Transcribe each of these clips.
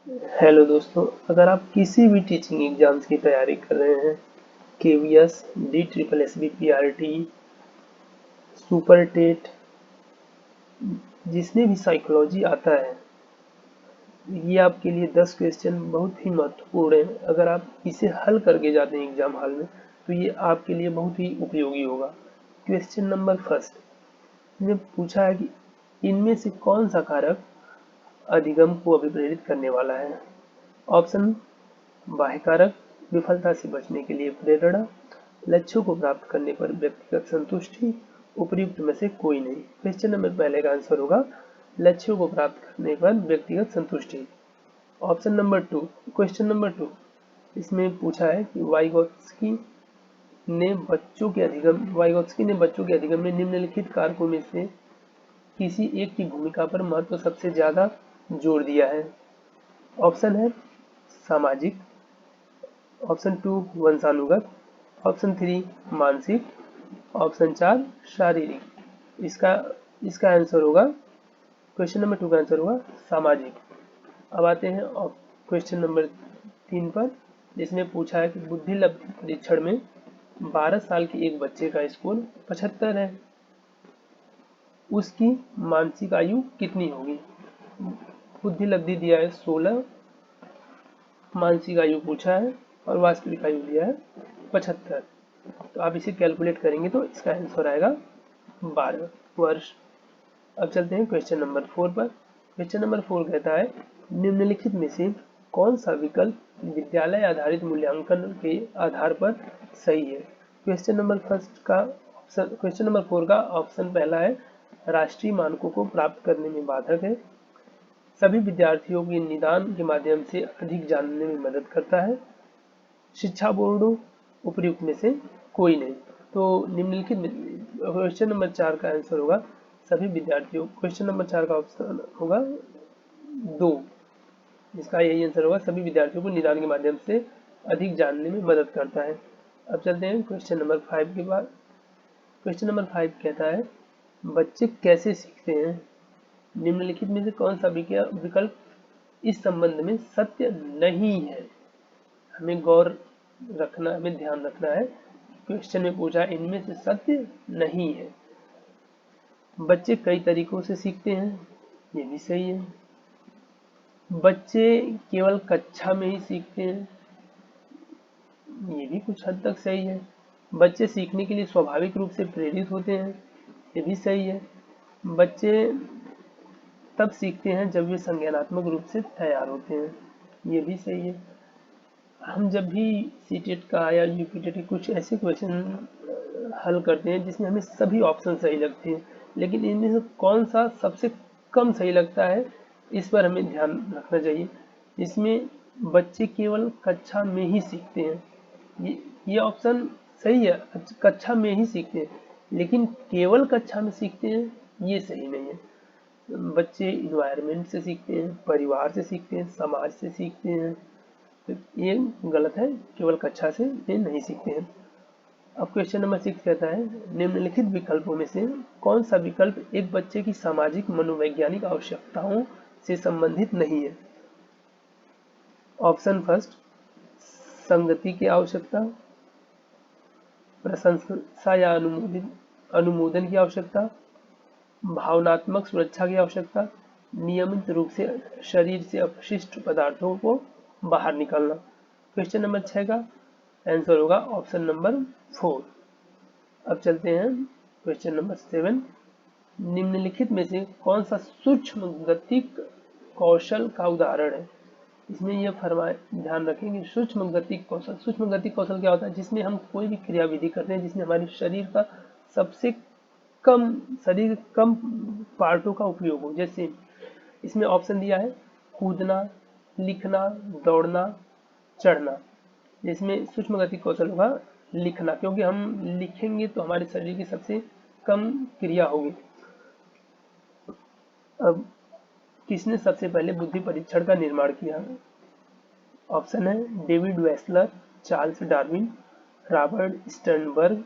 Hello दोस्तों, अगर आप किसी भी टीचिंग एग्जाम्स की तैयारी कर रहे हैं, KVS, D triple S B P R T, super TET, जिसमें भी साइकोलॉजी आता है, ये आपके लिए 10 क्वेश्चन बहुत ही महत्वपूर्ण है। अगर आप इसे हल करके जाते हैं एग्जाम हॉल में, तो ये आपके लिए बहुत ही उपयोगी होगा। क्वेश्चन नंबर फर्स्ट में पूछा है कि इनमें से कौन सा कारक अधिगम को अभिप्रेरित करने वाला है। ऑप्शन: बाह्य कारक, विफलता से बचने के लिए प्रेरणा, लक्ष्यों को प्राप्त करने पर व्यक्तिगत संतुष्टि, उपर्युक्त में से कोई नहीं। क्वेश्चन नंबर पहले का आंसर होगा लक्ष्यों को प्राप्त करने पर व्यक्तिगत संतुष्टि। Option number two, question number two, इसमें पूछा है कि वाइगोत्स्की ने बच्चों के अधिगम में निम्नलिखित कारकों में से किसी एक की भूमिका पर महत्व सबसे ज्यादा जोर दिया है। ऑप्शन है सामाजिक, ऑप्शन 2 वंशानुगत, ऑप्शन 3 मानसिक, ऑप्शन 4 शारीरिक। इसका इसका आंसर होगा, क्वेश्चन नंबर 2 का आंसर होगा सामाजिक। अब आते हैं क्वेश्चन नंबर 3 पर, जिसमें पूछा है कि बुद्धि लब्धि परीक्षण में 12 साल के एक बच्चे का स्कोर 75 है, उसकी मानसिक आयु कितनी होगी। बुद्धि लब्धि दिया है 16, मानसिक आयु पूछा है और वास्तविक आयु दिया है 75। तो आप इसे कैलकुलेट करेंगे तो इसका आंसर आएगा 12 वर्ष। अब चलते हैं क्वेश्चन नंबर 4 पर। क्वेश्चन नंबर 4 कहता है निम्नलिखित में से कौन सा विकल्प विद्यालय आधारित मूल्यांकन के आधार पर सही है। क्वेश्चन नंबर 4 का ऑप्शन पहला है राष्ट्रीय मानकों को प्राप्त करने में बाधक है, सभी विद्यार्थियों के निदान के माध्यम से अधिक जानने में मदद करता है, शिक्षा बोर्डों उपर्युक्त में से कोई नहीं। तो निम्नलिखित क्वेश्चन नंबर 4 का आंसर होगा सभी विद्यार्थियों। क्वेश्चन नंबर 4 का ऑप्शन होगा 2, जिसका यही आंसर होगा सभी विद्यार्थियों को निदान के माध्यम से अधिक जानने में मदद करता है। अब चलते हैं क्वेश्चन नंबर 5 के बाद। क्वेश्चन नंबर 5 कहता है बच्चे कैसे सीखते हैं, निम्नलिखित में से कौन सा विकल्प इस संबंध में सत्य नहीं है। हमें ध्यान रखना है। क्वेश्चन में पूछा इनमें से सत्य नहीं है। बच्चे कई तरीकों से सीखते हैं, ये भी सही है। बच्चे केवल कक्षा में ही सीखते हैं, ये भी कुछ हद तक सही है। बच्चे सीखने के लिए स्वाभाविक रूप से प्रेरित होते हैं, ये भी सही है। बच्चे तब सीखते हैं जब वे संज्ञानात्मक रूप से तैयार होते हैं, ये भी सही है। हम जब भी सीटेट का या यूपीटेट के कुछ ऐसे क्वेश्चन हल करते हैं जिसमें हमें सभी ऑप्शन सही लगते हैं, लेकिन इनमें से कौन सा सबसे कम सही लगता है, इस पर हमें ध्यान रखना चाहिए। इसमें बच्चे केवल कक्षा में ही सीखते हैं, ये ऑप्शन सही है, कक्षा में ही सीखते हैं, लेकिन केवल कक्षा में सीखते हैं ये सही नहीं है। बच्चे इन्वायरमेंट से सीखते हैं, परिवार से सीखते हैं, समाज से सीखते हैं, तो ये गलत है, केवल कक्षा से ये नहीं सीखते हैं। अब क्वेश्चन नंबर 6 कहता है निम्नलिखित विकल्पों में से कौन सा विकल्प एक बच्चे की सामाजिक मनोवैज्ञानिक आवश्यकताओं से संबंधित नहीं है। ऑप्शन फर्स्ट संगति की आवश्यकता, प्रशंसा या अनुमोदन की आवश्यकता, भावनात्मक सुरक्षा की आवश्यकता, नियमित रूप से शरीर से अपशिष्ट पदार्थों को बाहर निकालना। क्वेश्चन नंबर 6 का आंसर होगा ऑप्शन नंबर 4। अब चलते हैं क्वेश्चन नंबर 7। निम्नलिखित में से कौन सा सूक्ष्म गतिक कौशल का उदाहरण है। इसमें यह ध्यान रखेंगे सूक्ष्म गतिक कौशल। सूक्ष्म गतिक कौशल क्या होता है, जिसमें हम कोई भी क्रियाविधि करते हैं जिसमें हमारे शरीर का कम पार्टों का उपयोग हो। जैसे इसमें ऑप्शन दिया है कूदना, लिखना, दौड़ना, चढ़ना। जिसमें सूक्ष्म गतिक कौशल होगा लिखना, क्योंकि हम लिखेंगे तो हमारे शरीर की सबसे कम क्रिया होगी। अब किसने सबसे पहले बुद्धि परीक्षण का निर्माण किया। ऑप्शन है David Wechsler, Charles Darwin, Robert Sternberg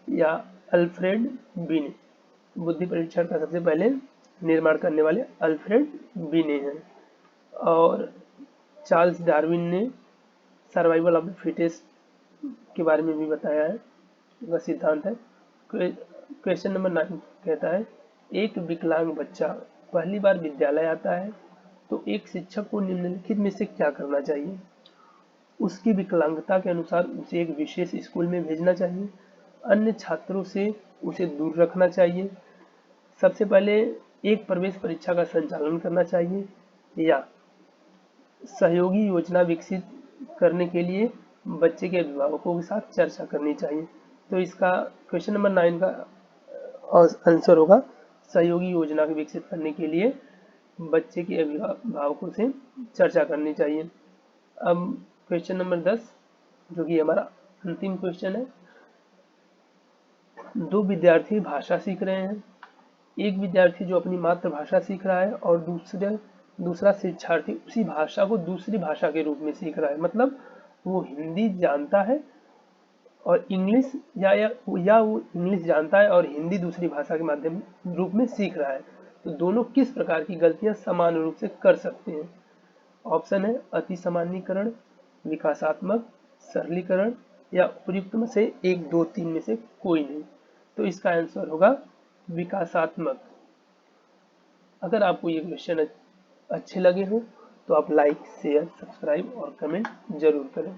या अल्फ्रेड बिने। बुद्धि परीक्षण का सबसे पहले निर्माण करने वाले अल्फ्रेड बिने हैं। और चार्ल्स डार्विन ने सर्वाइवल ऑफ द फिटेस्ट के बारे में भी बताया है, उसका सिद्धांत है। क्वेश्चन नंबर 9 कहता है, एक विकलांग बच्चा पहली बार विद्यालय आता है तो एक शिक्षक को निम्नलिखित में से क्या करना चाहिए? उसकी विकलांगता के अनुसार उसे एक विशेष स्कूल में भेजना चाहिए, अन्य छात्रों से उसे दूर रखना चाहिए, सबसे पहले एक प्रवेश परीक्षा का संचालन करना चाहिए, या सहयोगी योजना विकसित करने के लिए बच्चे के अभिभावकों के साथ चर्चा करनी चाहिए। तो इसका क्वेश्चन नंबर 9 का आंसर होगा सहयोगी योजना विकसित करने के लिए बच्चे के अभिभावकों से चर्चा करनी चाहिए। अब क्वेश्चन नंबर 10 जो कि हमारा अंतिम क्वेश्चन है, दो विद्यार्थी भाषा सीख रहे हैं। एक विद्यार्थी जो अपनी मातृभाषा सीख रहा है और दूसरा शिक्षार्थी उसी भाषा को दूसरी भाषा के रूप में सीख रहा है, मतलब वो हिंदी जानता है और इंग्लिश या वो इंग्लिश जानता है और हिंदी दूसरी भाषा के माध्यम रूप में सीख रहा है। तो दोनों किस प्रकार की गलतियां समान रूप से कर सकते हैं? ऑप्शन है अति सामान्यीकरण, विकासात्मक, सरलीकरण या उपयुक्त में से 1, 2, 3 में से कोई नहीं। तो इसका आंसर होगा विकासात्मक। अगर आपको ये क्वेश्चन अच्छे लगे हो तो आप लाइक, शेयर, सब्सक्राइब और कमेंट जरूर करें।